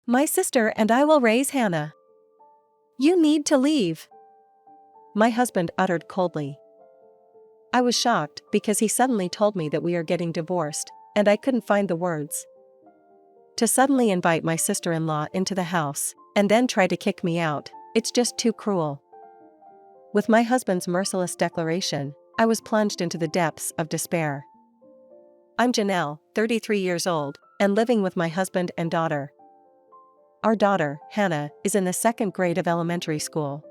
My sister and I will raise Hannah. You need to leave, my husband uttered coldly. I was shocked because he suddenly told me that we are getting divorced, and I couldn't find the words. To suddenly invite my sister-in-law into the house, and then try to kick me out, it's just too cruel. With my husband's merciless declaration, I was plunged into the depths of despair. I'm Janelle, 33 years old, and living with my husband and daughter. Our daughter, Hannah, is in the 2nd grade of elementary school.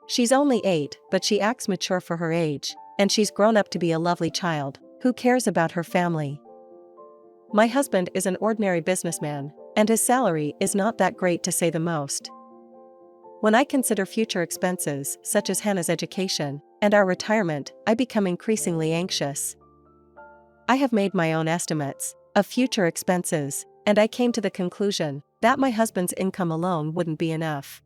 She's only 8, but she acts mature for her age, and she's grown up to be a lovely child, who cares about her family. My husband is an ordinary businessman, and his salary is not that great to say the most. When I consider future expenses, such as Hannah's education, and our retirement, I become increasingly anxious. I have made my own estimates of future expenses, and I came to the conclusion that my husband's income alone wouldn't be enough.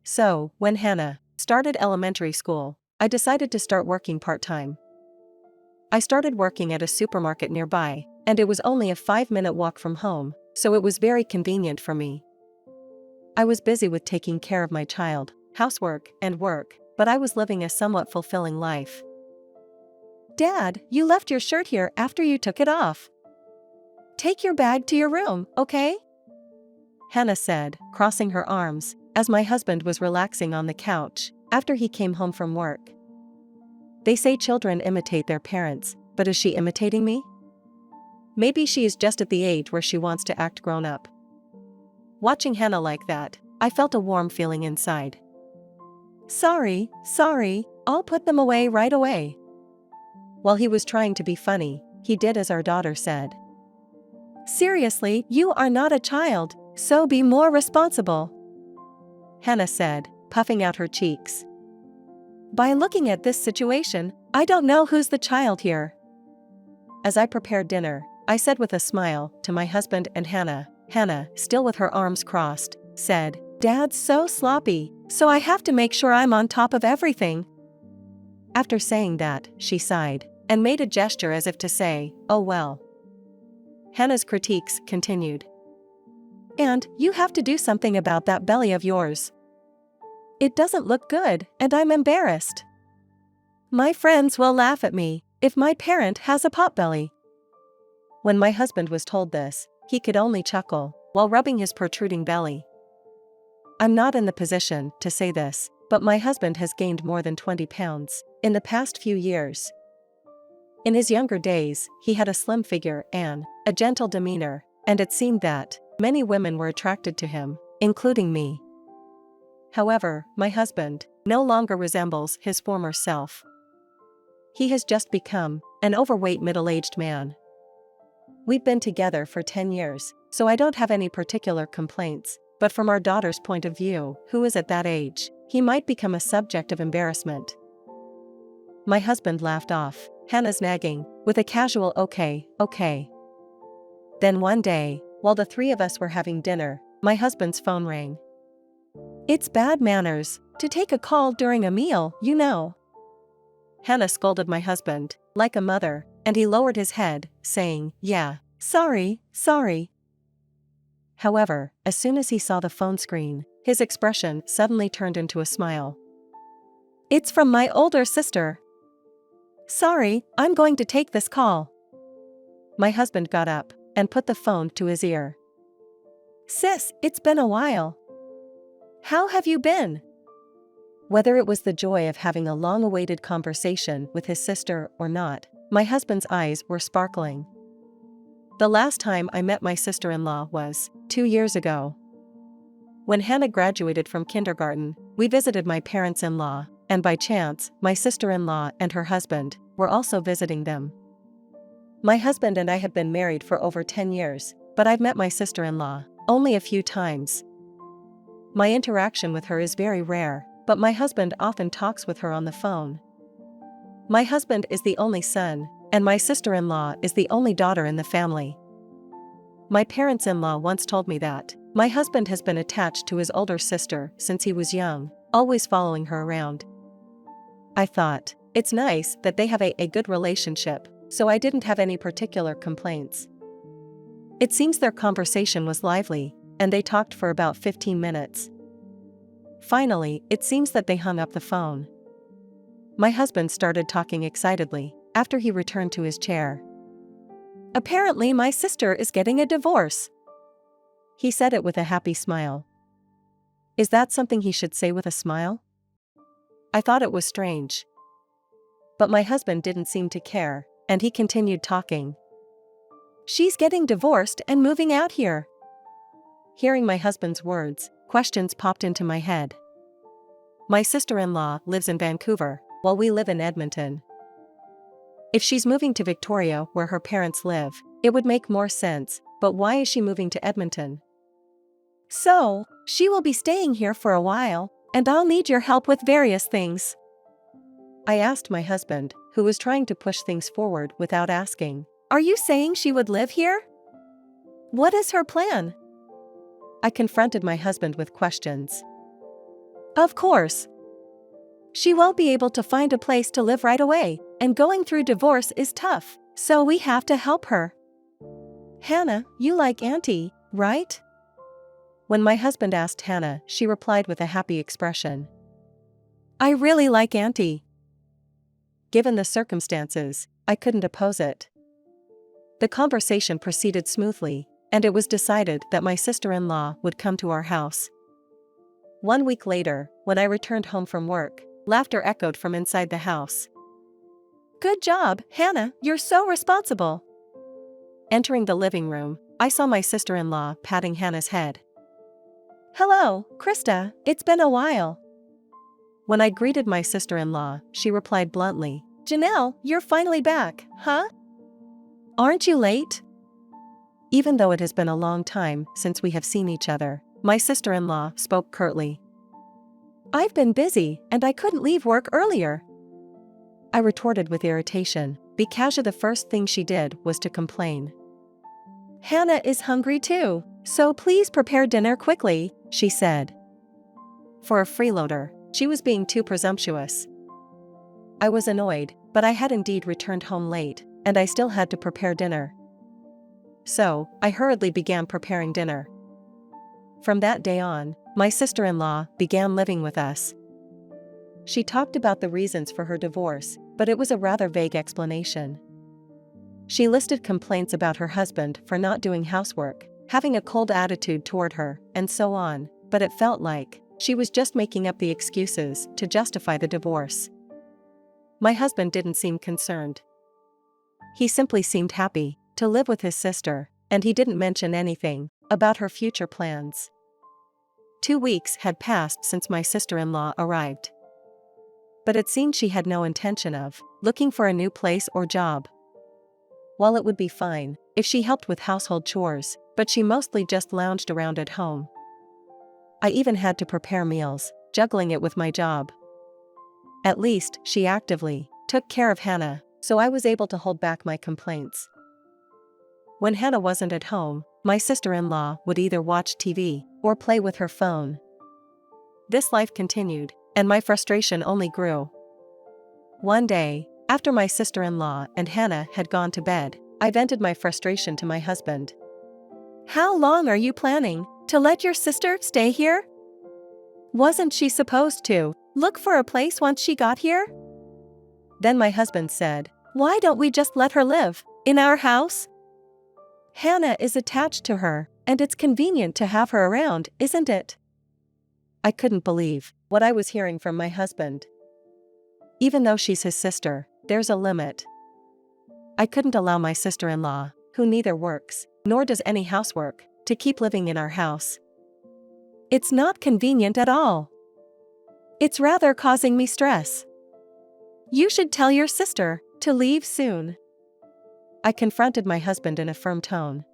So, when Hannah started elementary school, I decided to start working part-time. I started working at a supermarket nearby, and it was only a 5-minute walk from home, so it was very convenient for me. I was busy with taking care of my child, housework, and work, but I was living a somewhat fulfilling life. Dad, you left your shirt here after you took it off. Take your bag to your room, okay? Hannah said, crossing her arms, as my husband was relaxing on the couch after he came home from work. They say children imitate their parents, but is she imitating me? Maybe she is just at the age where she wants to act grown up. Watching Hannah like that, I felt a warm feeling inside. Sorry, I'll put them away right away. While he was trying to be funny, he did as our daughter said. Seriously, you are not a child, so be more responsible, Hannah said, puffing out her cheeks. By looking at this situation, I don't know who's the child here. As I prepared dinner, I said with a smile to my husband and Hannah. Hannah, still with her arms crossed, said, Dad's so sloppy, so I have to make sure I'm on top of everything. After saying that, she sighed, and made a gesture as if to say, oh well. Hannah's critiques continued. And, you have to do something about that belly of yours. It doesn't look good, and I'm embarrassed. My friends will laugh at me if my parent has a potbelly. When my husband was told this, he could only chuckle, while rubbing his protruding belly. I'm not in the position to say this, but my husband has gained more than 20 pounds in the past few years. In his younger days, he had a slim figure and a gentle demeanor, and it seemed that many women were attracted to him, including me. However, my husband no longer resembles his former self. He has just become an overweight middle-aged man. We've been together for 10 years, so I don't have any particular complaints, but from our daughter's point of view, who is at that age, he might become a subject of embarrassment. My husband laughed off Hannah's nagging with a casual okay. Then one day, while the three of us were having dinner, my husband's phone rang. It's bad manners to take a call during a meal, you know. Hannah scolded my husband, like a mother, and he lowered his head, saying, yeah, sorry. However, as soon as he saw the phone screen, his expression suddenly turned into a smile. It's from my older sister. Sorry, I'm going to take this call. My husband got up and put the phone to his ear. Sis, it's been a while. How have you been? Whether it was the joy of having a long-awaited conversation with his sister or not, my husband's eyes were sparkling. The last time I met my sister-in-law was 2 years ago. When Hannah graduated from kindergarten, we visited my parents-in-law, and by chance, my sister-in-law and her husband were also visiting them. My husband and I have been married for over 10 years, but I've met my sister-in-law only a few times. My interaction with her is very rare, but my husband often talks with her on the phone. My husband is the only son, and my sister-in-law is the only daughter in the family. My parents-in-law once told me that my husband has been attached to his older sister since he was young, always following her around. I thought, it's nice that they have a good relationship, so I didn't have any particular complaints. It seems their conversation was lively, and they talked for about 15 minutes. Finally, it seems that they hung up the phone. My husband started talking excitedly after he returned to his chair. "Apparently, my sister is getting a divorce." He said it with a happy smile. Is that something he should say with a smile? I thought it was strange. But my husband didn't seem to care, and he continued talking. "She's getting divorced and moving out here." Hearing my husband's words, questions popped into my head. My sister-in-law lives in Vancouver, while we live in Edmonton. If she's moving to Victoria where her parents live, it would make more sense, but why is she moving to Edmonton? "So, she will be staying here for a while, and I'll need your help with various things." I asked my husband, who was trying to push things forward without asking, "Are you saying she would live here? What is her plan?" I confronted my husband with questions. "Of course. She won't be able to find a place to live right away, and going through divorce is tough, so we have to help her." "Hannah, you like Auntie, right?" When my husband asked Hannah, she replied with a happy expression. "I really like Auntie." Given the circumstances, I couldn't oppose it. The conversation proceeded smoothly, and it was decided that my sister-in-law would come to our house. 1 week later, when I returned home from work, laughter echoed from inside the house. "Good job, Hannah, you're so responsible." Entering the living room, I saw my sister-in-law patting Hannah's head. "Hello, Krista, it's been a while." When I greeted my sister-in-law, she replied bluntly, "Janelle, you're finally back, huh? Aren't you late?" Even though it has been a long time since we have seen each other, my sister-in-law spoke curtly. "I've been busy, and I couldn't leave work earlier." I retorted with irritation, because the first thing she did was to complain. "Hannah is hungry too, so please prepare dinner quickly," she said. For a freeloader, she was being too presumptuous. I was annoyed, but I had indeed returned home late, and I still had to prepare dinner. So, I hurriedly began preparing dinner. From that day on, my sister-in-law began living with us. She talked about the reasons for her divorce, but it was a rather vague explanation. She listed complaints about her husband for not doing housework, having a cold attitude toward her, and so on, but it felt like she was just making up the excuses to justify the divorce. My husband didn't seem concerned. He simply seemed happy to live with his sister, and he didn't mention anything about her future plans. 2 weeks had passed since my sister-in-law arrived. But it seemed she had no intention of looking for a new place or job. While it would be fine if she helped with household chores, but she mostly just lounged around at home. I even had to prepare meals, juggling it with my job. At least, she actively took care of Hannah, so I was able to hold back my complaints. When Hannah wasn't at home, my sister-in-law would either watch TV or play with her phone. This life continued, and my frustration only grew. One day, after my sister-in-law and Hannah had gone to bed, I vented my frustration to my husband. "How long are you planning to let your sister stay here? Wasn't she supposed to look for a place once she got here?" Then my husband said, "Why don't we just let her live in our house? Hannah is attached to her, and it's convenient to have her around, isn't it?" I couldn't believe what I was hearing from my husband. Even though she's his sister, there's a limit. I couldn't allow my sister-in-law, who neither works nor does any housework, to keep living in our house. It's not convenient at all. It's rather causing me stress. You should tell your sister to leave soon. I confronted my husband in a firm tone.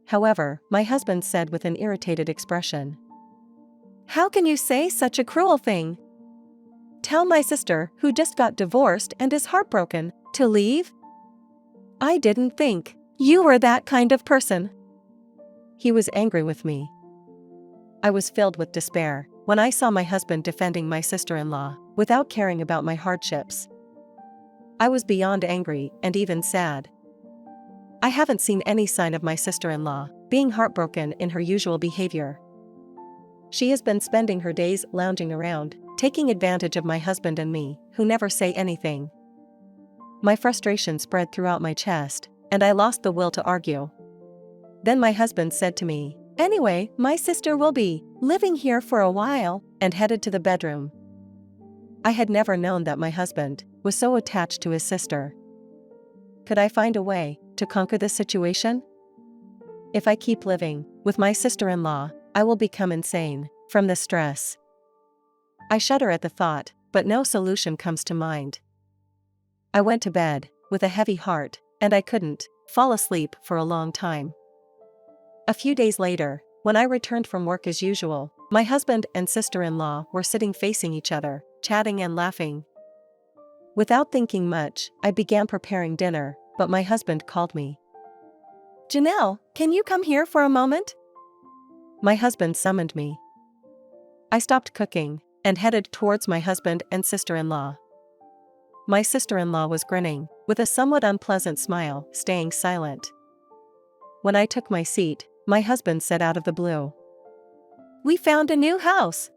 However, my husband said with an irritated expression, "How can you say such a cruel thing? Tell my sister, who just got divorced and is heartbroken, to leave? I didn't think you were that kind of person." He was angry with me. I was filled with despair when I saw my husband defending my sister-in-law without caring about my hardships. I was beyond angry and even sad. I haven't seen any sign of my sister-in-law being heartbroken in her usual behavior. She has been spending her days lounging around, taking advantage of my husband and me, who never say anything. My frustration spread throughout my chest, and I lost the will to argue. Then my husband said to me, "Anyway, my sister will be living here for a while," and headed to the bedroom. I had never known that my husband was so attached to his sister. Could I find a way to conquer this situation? If I keep living with my sister-in-law, I will become insane from the stress. I shudder at the thought, but no solution comes to mind. I went to bed with a heavy heart, and I couldn't fall asleep for a long time. A few days later, when I returned from work as usual, my husband and sister-in-law were sitting facing each other, chatting and laughing. Without thinking much, I began preparing dinner, but my husband called me. "Janelle, can you come here for a moment?" My husband summoned me. I stopped cooking and headed towards my husband and sister-in-law. My sister-in-law was grinning, with a somewhat unpleasant smile, staying silent. When I took my seat, my husband said out of the blue, "We found a new house."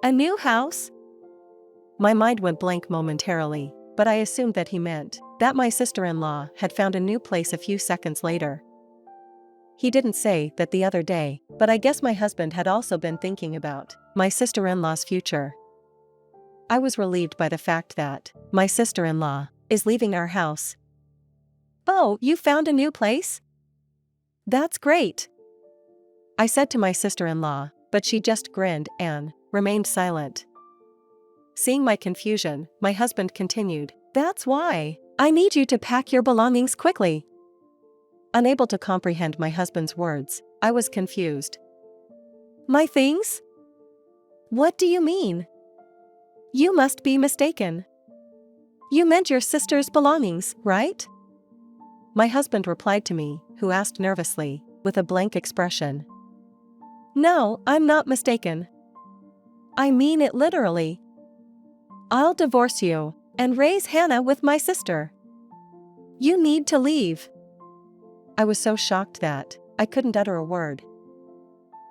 "A new house?" My mind went blank momentarily, but I assumed that he meant that my sister-in-law had found a new place a few seconds later. He didn't say that the other day, but I guess my husband had also been thinking about my sister-in-law's future. I was relieved by the fact that my sister-in-law is leaving our house. "Oh, you found a new place? That's great," I said to my sister-in-law, but she just grinned and remained silent. Seeing my confusion, my husband continued, "That's why I need you to pack your belongings quickly." Unable to comprehend my husband's words, I was confused. "My things? What do you mean? You must be mistaken. You meant your sister's belongings, right?" My husband replied to me, who asked nervously, with a blank expression. "No, I'm not mistaken. I mean it literally. I'll divorce you and raise Hannah with my sister. You need to leave." I was so shocked that I couldn't utter a word.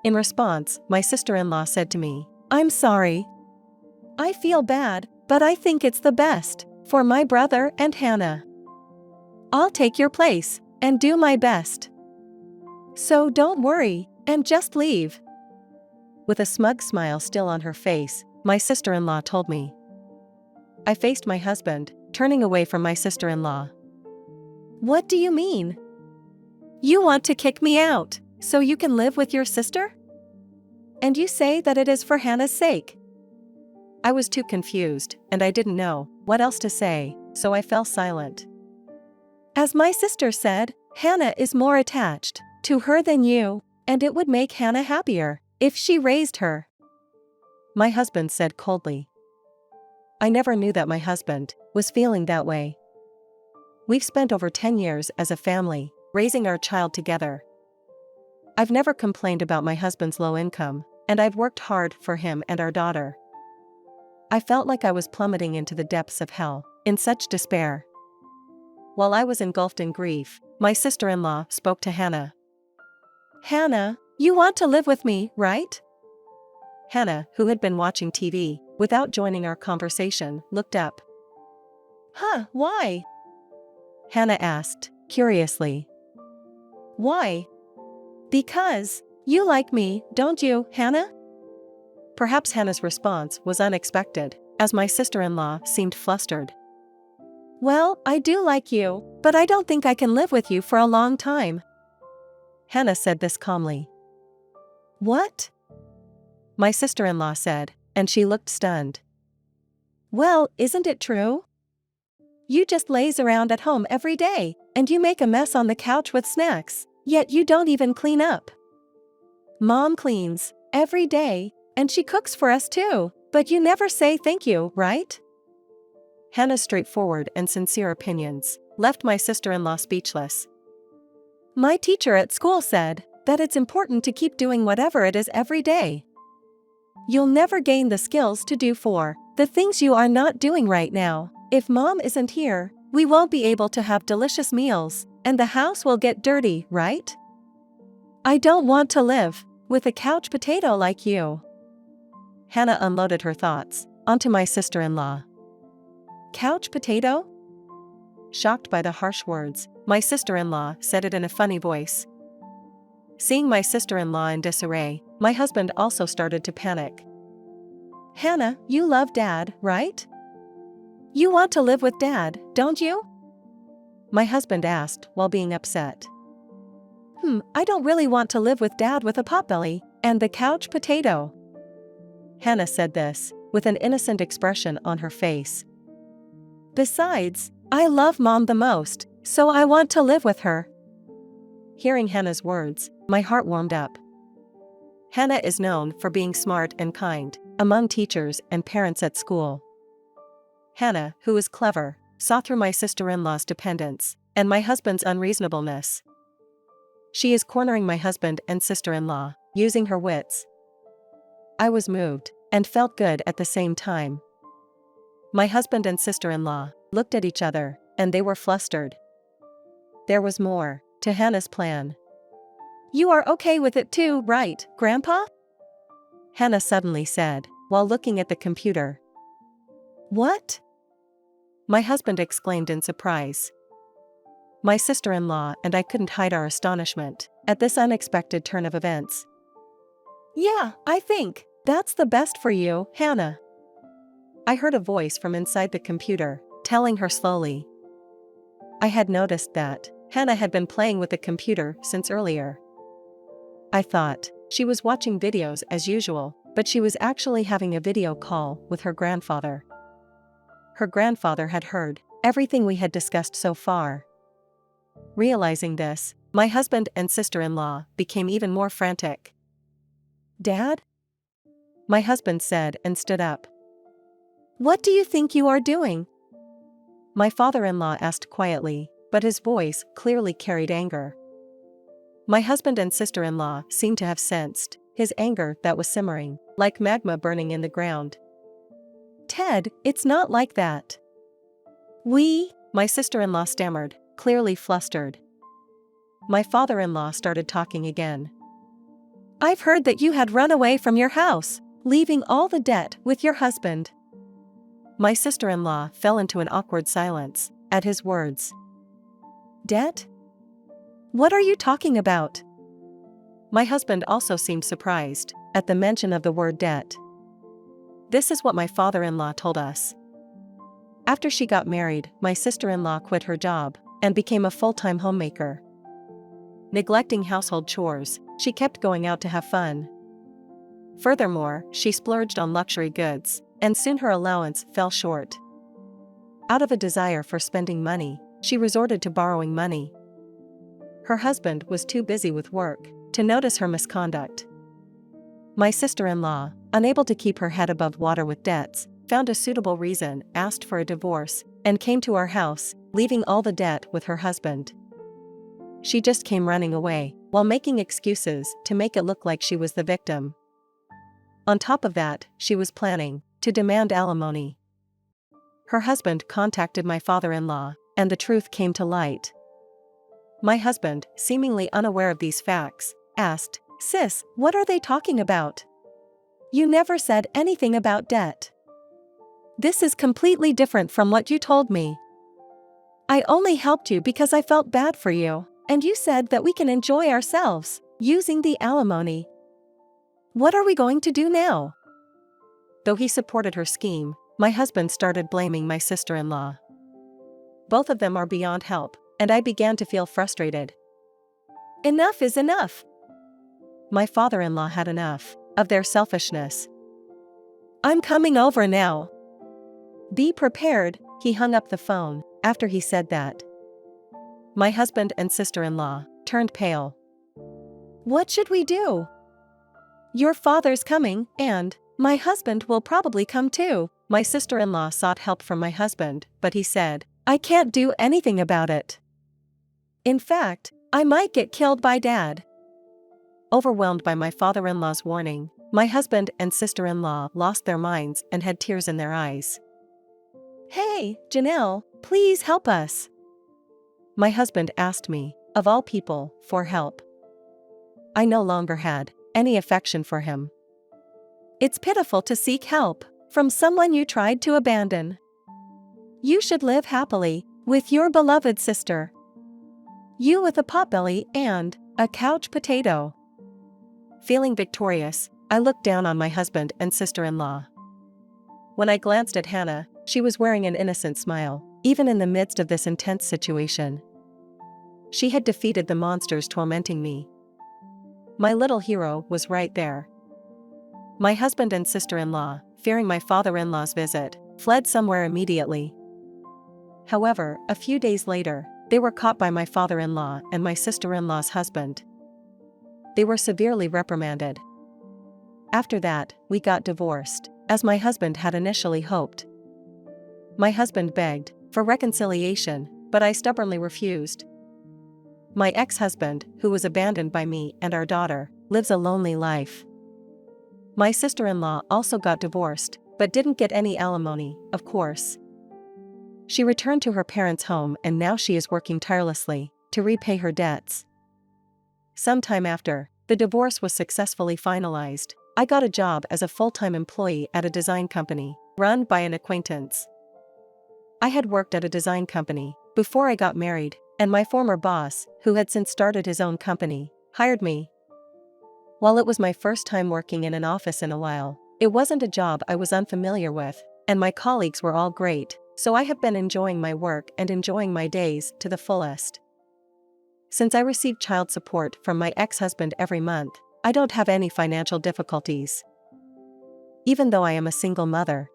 In response, my sister-in-law said to me, "I'm sorry. I feel bad, but I think it's the best for my brother and Hannah. I'll take your place and do my best. So don't worry and just leave." With a smug smile still on her face, my sister-in-law told me. I faced my husband, turning away from my sister-in-law. "What do you mean? You want to kick me out so you can live with your sister? And you say that it is for Hannah's sake?" I was too confused, and I didn't know what else to say, so I fell silent. "As my sister said, Hannah is more attached to her than you, and it would make Hannah happier if she raised her," my husband said coldly. I never knew that my husband was feeling that way. We've spent over 10 years as a family, raising our child together. I've never complained about my husband's low income, and I've worked hard for him and our daughter. I felt like I was plummeting into the depths of hell, in such despair. While I was engulfed in grief, my sister-in-law spoke to Hannah. "Hannah, you want to live with me, right?" Hannah, who had been watching TV without joining our conversation, looked up. "Huh, why?" Hannah asked, curiously. "Why?" "Because you like me, don't you, Hannah?" Perhaps Hannah's response was unexpected, as my sister-in-law seemed flustered. "Well, I do like you, but I don't think I can live with you for a long time." Hannah said this calmly. "What?" my sister-in-law said, and she looked stunned. "Well, isn't it true? You just laze around at home every day, and you make a mess on the couch with snacks, yet you don't even clean up. Mom cleans every day, and she cooks for us too, but you never say thank you, right?" Hannah's straightforward and sincere opinions left my sister-in-law speechless. "My teacher at school said that it's important to keep doing whatever it is every day. You'll never gain the skills to do for the things you are not doing right now. If Mom isn't here, we won't be able to have delicious meals, And the house will get dirty, right? I don't want to live with a couch potato like you. Hannah unloaded her thoughts onto my sister-in-law. Couch potato? Shocked by the harsh words, my sister-in-law said it in a funny voice. Seeing my sister-in-law in disarray, my husband also started to panic. Hannah, you love Dad, right? You want to live with Dad, don't you? My husband asked while being upset. I don't really want to live with Dad with a potbelly and the couch potato. Hannah said this with an innocent expression on her face. Besides, I love Mom the most, so I want to live with her. Hearing Hannah's words, my heart warmed up. Hannah is known for being smart and kind among teachers and parents at school. Hannah, who is clever, saw through my sister-in-law's dependence and my husband's unreasonableness. She is cornering my husband and sister-in-law, using her wits. I was moved and felt good at the same time. My husband and sister-in-law looked at each other, and they were flustered. There was more to Hannah's plan. You are okay with it too, right, Grandpa? Hannah suddenly said, while looking at the computer. What? My husband exclaimed in surprise. My sister-in-law and I couldn't hide our astonishment at this unexpected turn of events. Yeah, I think that's the best for you, Hannah. I heard a voice from inside the computer, telling her slowly. I had noticed that Hannah had been playing with the computer since earlier. I thought she was watching videos as usual, but she was actually having a video call with her grandfather. Her grandfather had heard everything we had discussed so far. Realizing this, my husband and sister-in-law became even more frantic. Dad? My husband said and stood up. What do you think you are doing? My father-in-law asked quietly, but his voice clearly carried anger. My husband and sister-in-law seemed to have sensed his anger that was simmering, like magma burning in the ground. Ted, it's not like that. My sister-in-law stammered, clearly flustered. My father-in-law started talking again. I've heard that you had run away from your house, leaving all the debt with your husband. My sister-in-law fell into an awkward silence at his words. Debt? What are you talking about? My husband also seemed surprised at the mention of the word debt. This is what my father-in-law told us. After she got married, my sister-in-law quit her job and became a full-time homemaker. Neglecting household chores, she kept going out to have fun. Furthermore, she splurged on luxury goods, and soon her allowance fell short. Out of a desire for spending money, she resorted to borrowing money. Her husband was too busy with work to notice her misconduct. My sister-in-law, unable to keep her head above water with debts, found a suitable reason, asked for a divorce, and came to our house, leaving all the debt with her husband. She just came running away, while making excuses to make it look like she was the victim. On top of that, she was planning to demand alimony. Her husband contacted my father-in-law, and the truth came to light. My husband, seemingly unaware of these facts, asked, Sis, what are they talking about? You never said anything about debt. This is completely different from what you told me. I only helped you because I felt bad for you, and you said that we can enjoy ourselves, using the alimony. What are we going to do now? Though he supported her scheme, my husband started blaming my sister-in-law. Both of them are beyond help, and I began to feel frustrated. Enough is enough. My father-in-law had enough of their selfishness. I'm coming over now. Be prepared, he hung up the phone after he said that. My husband and sister-in-law turned pale. What should we do? Your father's coming, and my husband will probably come too. My sister-in-law sought help from my husband, but he said, I can't do anything about it. In fact, I might get killed by Dad. Overwhelmed by my father-in-law's warning, my husband and sister-in-law lost their minds and had tears in their eyes. Hey, Janelle, please help us. My husband asked me, of all people, for help. I no longer had any affection for him. It's pitiful to seek help from someone you tried to abandon. You should live happily with your beloved sister. You with a potbelly and a couch potato. Feeling victorious, I looked down on my husband and sister-in-law. When I glanced at Hannah, she was wearing an innocent smile, even in the midst of this intense situation. She had defeated the monsters tormenting me. My little hero was right there. My husband and sister-in-law, fearing my father-in-law's visit, fled somewhere immediately. However, a few days later, they were caught by my father-in-law and my sister-in-law's husband. They were severely reprimanded. After that, we got divorced, as my husband had initially hoped. My husband begged for reconciliation, but I stubbornly refused. My ex-husband, who was abandoned by me and our daughter, lives a lonely life. My sister-in-law also got divorced, but didn't get any alimony, of course. She returned to her parents' home and now she is working tirelessly to repay her debts. Sometime after the divorce was successfully finalized, I got a job as a full-time employee at a design company, run by an acquaintance. I had worked at a design company before I got married, and my former boss, who had since started his own company, hired me. While it was my first time working in an office in a while, it wasn't a job I was unfamiliar with, and my colleagues were all great, so I have been enjoying my work and enjoying my days to the fullest. Since I receive child support from my ex-husband every month, I don't have any financial difficulties. Even though I am a single mother.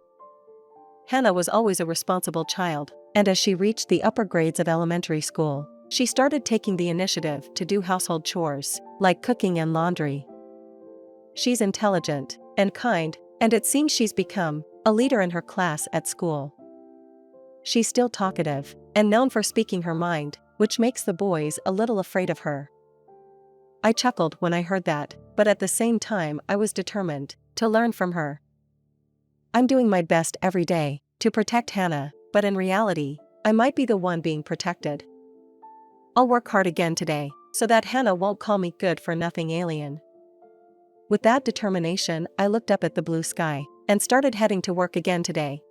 Hannah was always a responsible child, and as she reached the upper grades of elementary school, she started taking the initiative to do household chores, like cooking and laundry. She's intelligent and kind, and it seems she's become a leader in her class at school. She's still talkative and known for speaking her mind, which makes the boys a little afraid of her. I chuckled when I heard that, but at the same time I was determined to learn from her. I'm doing my best every day to protect Hannah, but in reality, I might be the one being protected. I'll work hard again today, so that Hannah won't call me good-for-nothing alien. With that determination, I looked up at the blue sky and started heading to work again today.